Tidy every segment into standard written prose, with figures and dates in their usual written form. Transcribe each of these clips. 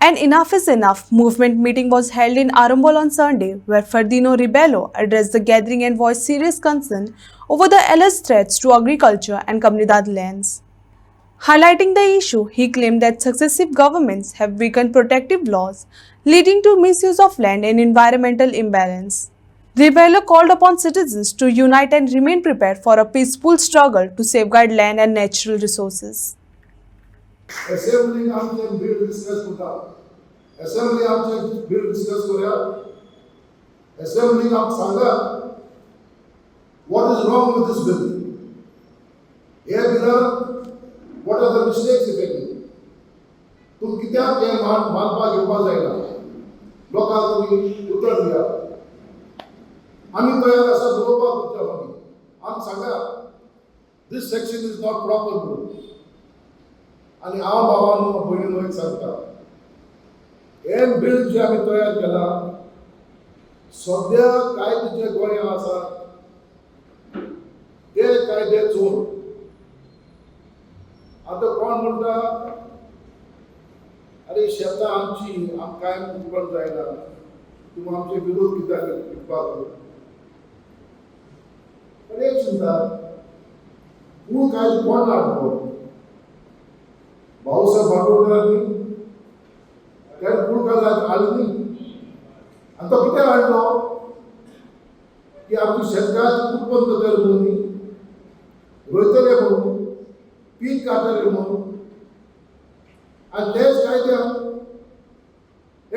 An Enough is Enough movement meeting was held in Arambol on Sunday, where Ferdinand Rebelo addressed the gathering and voiced serious concern over the alleged threats to agriculture and comunidad lands. Highlighting the issue, he claimed that successive governments have weakened protective laws, leading to misuse of land and environmental imbalance. Rebelo called upon citizens to unite and remain prepared for a peaceful struggle to safeguard land and natural resources. Assembly आमचे bill discuss होता. Assembly आमचे bill discuss करूया. Assembly आम सांगा what is wrong with this bill? हे bill what are the mistakes effectively? तुम कित्या के मानपा घेवपा जायना. लोकांक तुम्ही उत्तर दिया. आम्ही तयार असा बरोवपाक उत्तर मागी. आम सांगा this section is not proper bill. आणि हांव भावांनो भयणीनो एक सांगता हे बिल जे आमी तयार केला सद्या कायदे जे गोंयांत आसा ते कायदे चोर आतां कोण म्हणटा अरे शेतां आमची आम कांय उगोवंक जायना तुमी आमचे विरोध कित्याक करपाक पण एक चिंता मूळ कायदे कोण हाडलो भाऊसाहेब बांडोळकरांनी त्या कुळकालात आली आणि तो किती हाडलो की आमची शेतकाराची उत्पन्न जातले म्हणून रोयतले म्हणून पीक काडटले म्हणून आणि तेच कायद्यान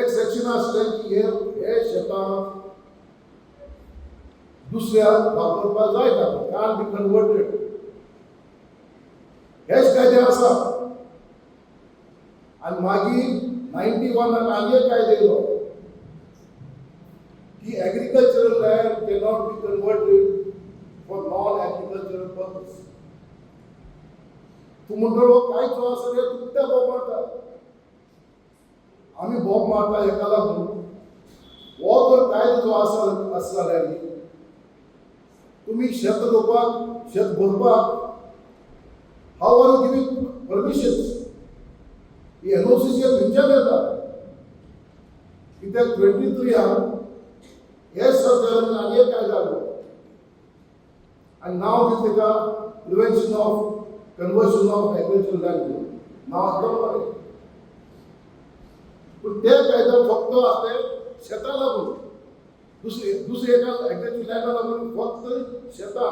एक सेक्शन आसलें की हे शेतां दुसऱ्याक वापरपाक जायना कान बी कन्वर्टेड हेच कायदे आसा आणि मागीर 91 आनी एक कायदो येयलो की agricultural land can not be converted for non agricultural purpose. तूं म्हणटलो कांय जो आसा रे तूं कित्याक बोब मारता आमी बोब मारता हेका लागून हो जर कायदो जो आसा जाल्यार तुमी शेत रोवपाक शेत भरपाक how are you giving permissions ही एनओसीचे खंयच्यान येता कित्याक 23 हे सरकारान आनी एक कायदो हाडलो आनी नांव दिलें तेका prevention of conversion of agricultural land नांव आसलो मरे पूण ते कायदो फक्त आसले शेतां लागून दुसरे एका एग्रीकल्चरल लँडा लागून फक्त शेतां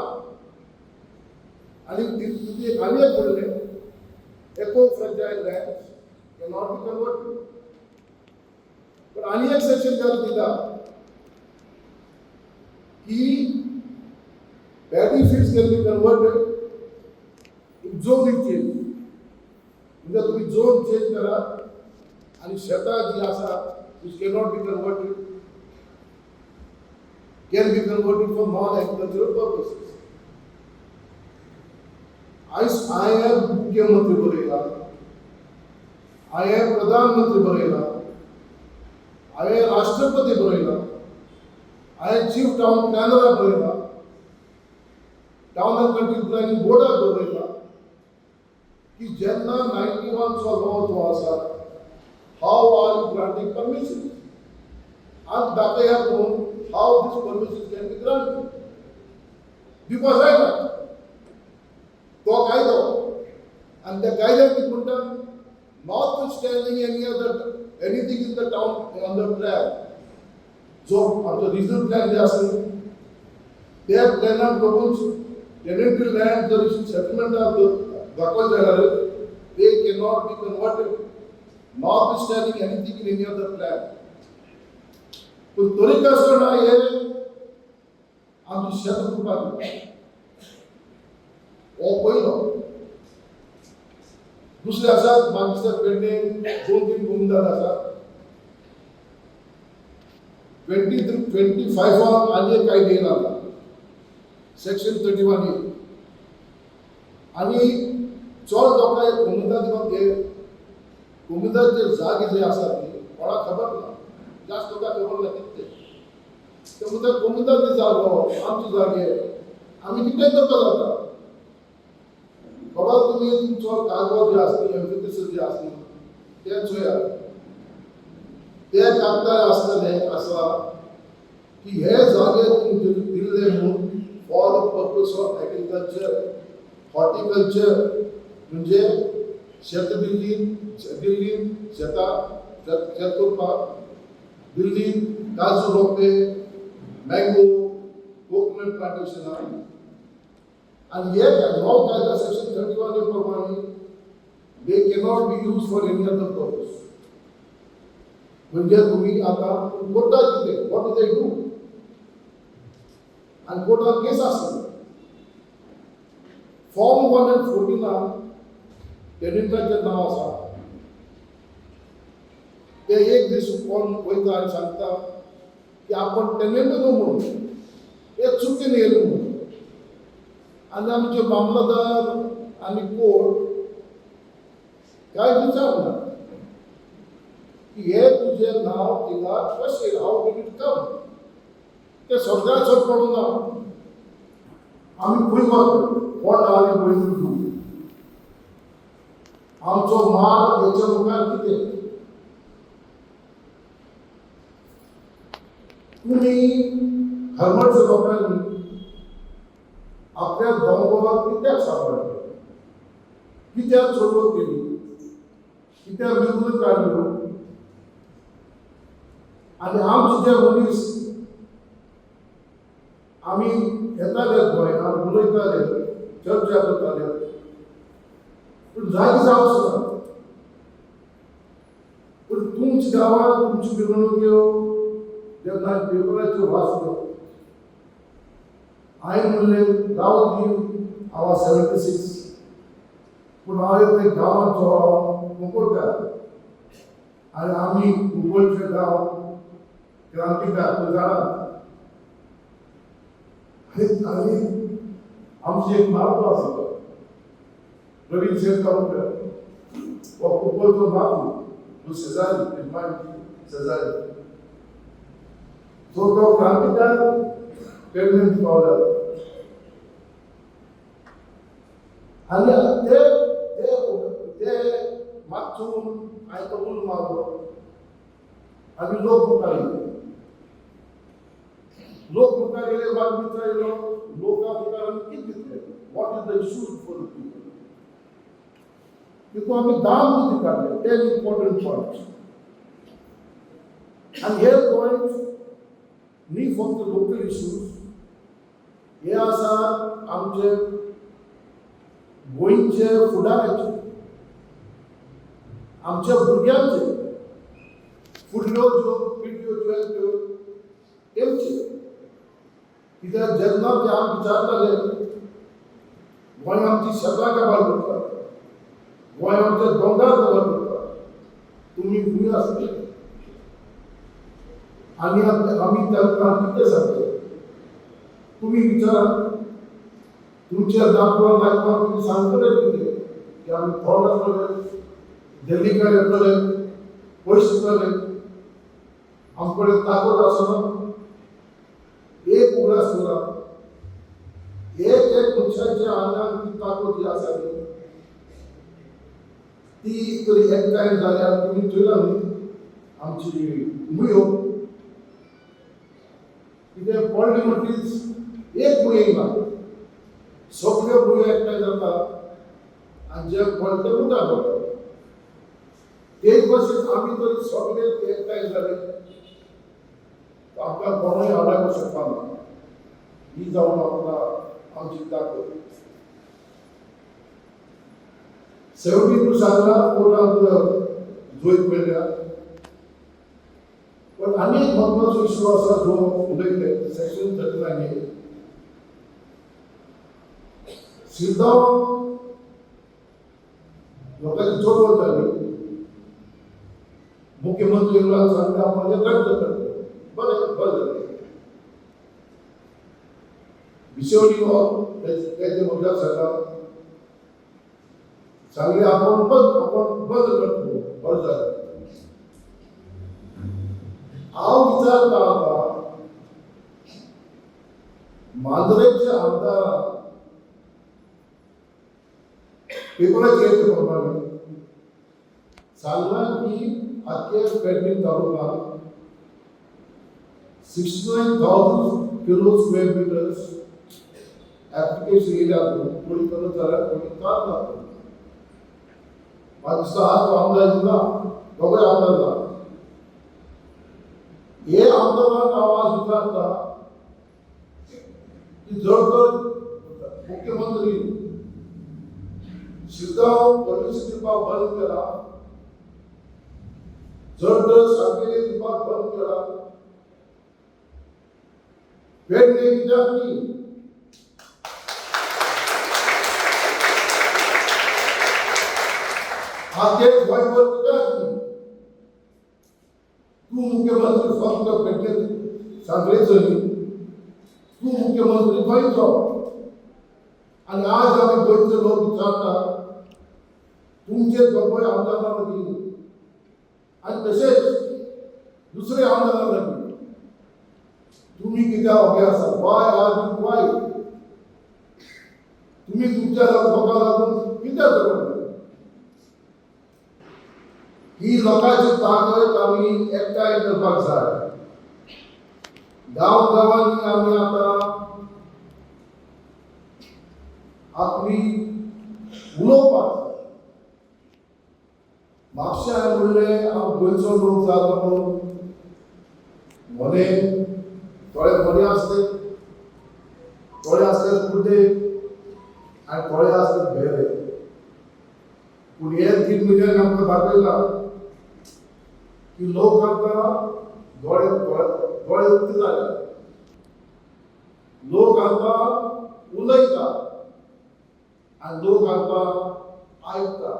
आनी आनी एक म्हणलें एको fragile land cannot be converted. But any exception कर दिला कि paddy fields can be converted in zoning change. म्हणजे तुम्ही zone change करा आणि शेता जी आसा which cannot be converted can be converted for non-agricultural purposes. I am मुख्यमंत्री बरयला I am प्रधानमंत्री बरयला I am राष्ट्रपती बरयला I am chief town planner बरयला टाउन एंड कंट्री प्लॅनिंग बोर्डाक बरयला की जेन्ना 91 चो लॉ जो आसा how are you granting permission आणि दाखया करून how this permission can be granted because जायना तो कायदो आणि त्या कायद्याक कितें म्हणटा notwithstanding anything in the town on the plan. So, after regional plan they are they have planned proposed tenanted land, the settlement of the Gakal they cannot be converted, notwithstanding anything in any other plan. So, Torika Sona here, I'm just shut up. Oh, boy. दुसरे आसात मागीर पेडणें 2-3 कुमदाद आसा 25 आनी एक कायदो येयला section 31A आनी चड लोकांक कुमदाद दिवप हे कुमदाचे जागे जे आसात न्ही कोणाक खबर ना जास्त लोकांक खबर ना कितें ते म्हणटा कुमदाद जागो आमचे जागे आमी कितें करपाक जाता बाबा तुम्ही तुमचो कागद जे आसता एम्फिथिसिस जे आसता ते चोया ते कागदार आसतले आसा की हे जागे तुमचे दिल्ले म्हणून for the purpose of agriculture horticulture म्हणजे शेत दिल्लीन शेत करपाक दिल्लीन काजू रोपे मँगो कोकोनट प्लांटेशन आणि हे लॉ कायदा सेक्शन 31 प्रमाणे they cannot be used for any other purpose. म्हणजे तुम्ही आता कोर्टात किती व्हॉट डू दे डू आणि कोर्टात केस असतात फॉर्म 114 टेनेंटाचे नाव आसा ते एक दीस कोण वयता आणि सांगता की आपण टेनेंट न्हू म्हणून एक चुकीन येयलो म्हणून आणि आमचे मामलतदार आणि कोर्ट काय विचारना की हे तुझे नाव तिला कशें हाऊ डीड इट कम ते सगळ्या चड पडून ना आम्ही खंय वता what are you going to do आमचो माल हेच्या मुखार कितें तुम्ही हरमट लोकांनी आपल्या दोंगरात कित्याक सांबाळले कित्याक चडवत केली कित्याक विकून काडलो आणि आमचे जे मनीस आम्ही येताले गोंयांत उलयताले चर्चा करताले पूण जागी जावंक ना पूण तुमच्या गांवांत तुमची मिरवणुक्यो जेन्ना पेपराचेर वाचल्यो हांवें म्हणलें जावं दी हांव 76 पूण हांव एक गांवांचो मुकुळकार आनी आमी मुकुळचे गांव क्रांतिकार तो जाणात आनी आमची एक मारतो आसलो प्रवीण शेटकावकर हो मुकुळचो बापू तो शेजारी शेजारी तो क्रांतिकार पेडमेंट पावला आणि ते मागचून हांवें तो उलो मारलो आनी लोक मुखार येले माग विचारलो लोकां मुखार आमी कितें दितले what is the issues for the people तितून आमी दाम कितें काडले 10 इम्पॉर्टंट पॉयंट्स आनी हे पॉयंट्स न्ही फक्त लोकल इश्यूज हे आसा आमचे गोंयचे फुडाराचे आमच्या भुरग्यांचे फुडल्यो ज्यो पिढ्यो ज्यो आहेत त्यो तेंचे कित्याक जेन्ना ते आमी विचारताले गोंय आमची शेतां काबार करता गोंय आमचे दोंगर काबार करता तुमी खंय आसले आनी आमी तांकां कितें सांगता तुम्ही विचारा तुमच्या दाखवा दाखवा तुम्ही सांगतले कितें की आमी थोड आसतले दिल्लीकार येतले पयस दितले आमचे कडेन ताकद आसना एक उगडास आसना एक मनशाच्या आंगान ती ताकद जी आसा ती तरी एकठांय जाल्यार तुमी चोयला न्ही आमची मुयो कितें पडली म्हणटीच एक मुयो ना सगळ्यो मुयो एकठांय जाता आनी जे पडटा उदक पडटा तेच भाशेन आमी तरी सगळे एकठांय जाले आमकां कोणूय आडायक शकपा ना ही जावन आमकां आमची ताकद 72 सालां कोर्टांत जोईत पडल्या पण अनेक महत्वाचो इश्यू आसा जो उलयले सेक्शन 39 शिरगांव लोकांची चळवळ जाली मुख्यमंत्री सांगता आपण रद्द करतो बरें जालें विसवणी हो तेजे मुद्द्याक सांगले आपण बंद करतो बरें जालें हांव विचारता आतां मांद्रेचे आमदार पेपराचेर येता प्रमाणे सांगला की आख्या पेडणे तालुक्यात 69,000 किलो स्क्वेअर मीटर्स ऍप्लिकेशन एरियातून कोणी करत जाल्यार कोणी कात ना म्हाका दिसता आज तो आमदार दिला दोगोय आमदार ना हे आमदारांक आवाज विचारता की जर तर मुख्यमंत्री शिरगांव परमिशन दिवपाक बंद केला जर तर सांगेली दिवपाक बंद केला पेडणे कित्याक न्ही आदेश गोंयभर कित्याक न्ही तूं मुख्यमंत्री फक्त पेडणे सांगलेचो न्ही तूं मुख्यमंत्री गोंयचो आणि आज आम्ही गोंयचे लोक विचारतात तुमचे दोगोय आमदारां लागीं आणि तशेंच दुसरे आमदारां लागीं तुम्ही कित्याक उबे आसा वाय आर यू वाय तुम्ही तुमच्या लोकांक लागून कित्याक झगडटा ही लोकांची ताकद आमी एकठांय करपाक जाय गांवांनी आमी आतां आपली उलोवपाक म्हापश्यां म्हणलें हांव गोंयचो लोक जालो म्हणून मोने थोडे मोने आसले थोडे आसले कुड्डे आनी थोडे आसले भेरे पूण हे 3 म्हयन्याक आमकां दाखयला की लोक आतां दोळे उक्ते जाले लोक आतां उलयता आनी लोक आतां आयकता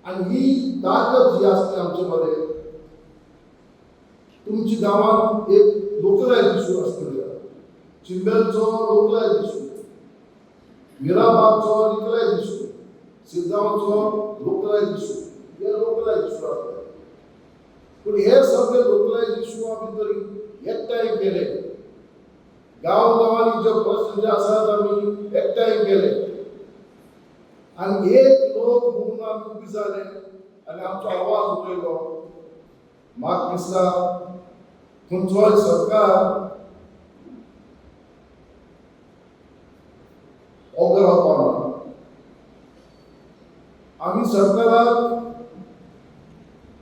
आनी ही ताकद जी आसता आमचे मदें तुमची गांवांत एक लोकलायज इशू आसतलो चिंबेलचो लोकलायज इशू मिराबागचो लोकलायज इशू शिरगांवचो लोकलायज इशू हे लोकलायज इशू आसता पूण हे सगळे लोकलायज इशू आमी तरी एकठांय केले गांवांनी जे प्रश्न जे आसात आमी एकठांय केले आनी एक लोक म्हणून आमी उबी जाले आनी आमचो आवाज उठयलो म्हाका दिसता खंयचोय सरकार ओग्र रावपाना आमी सरकाराक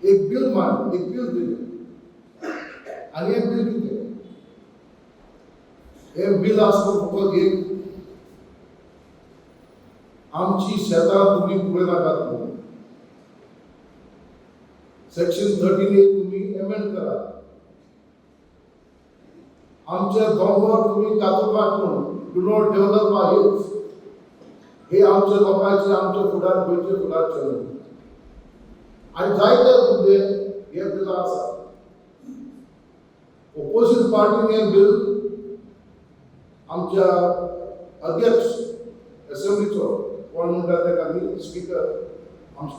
एक बिल दिलें आनी हे बिल कितें हे बिल आसता फकत एक आमची शेतां तुमी फुडें नाकात म्हणून सेक्शन 13A तुम्ही एमेंड करा आमचे दोंगर तुम्ही कातोपाट म्हणून do not develop our hills हे आमच्या लोकांचे आमच्या फुडार गोंयचे फुडार चलून आनी जायते मुद्दे हे बिलां आसा ओपोजीट पार्टीन हे बिल आमच्या अध्यक्ष असेंब्लीचो कोण म्हणटा तेका न्ही स्पीकर आमचो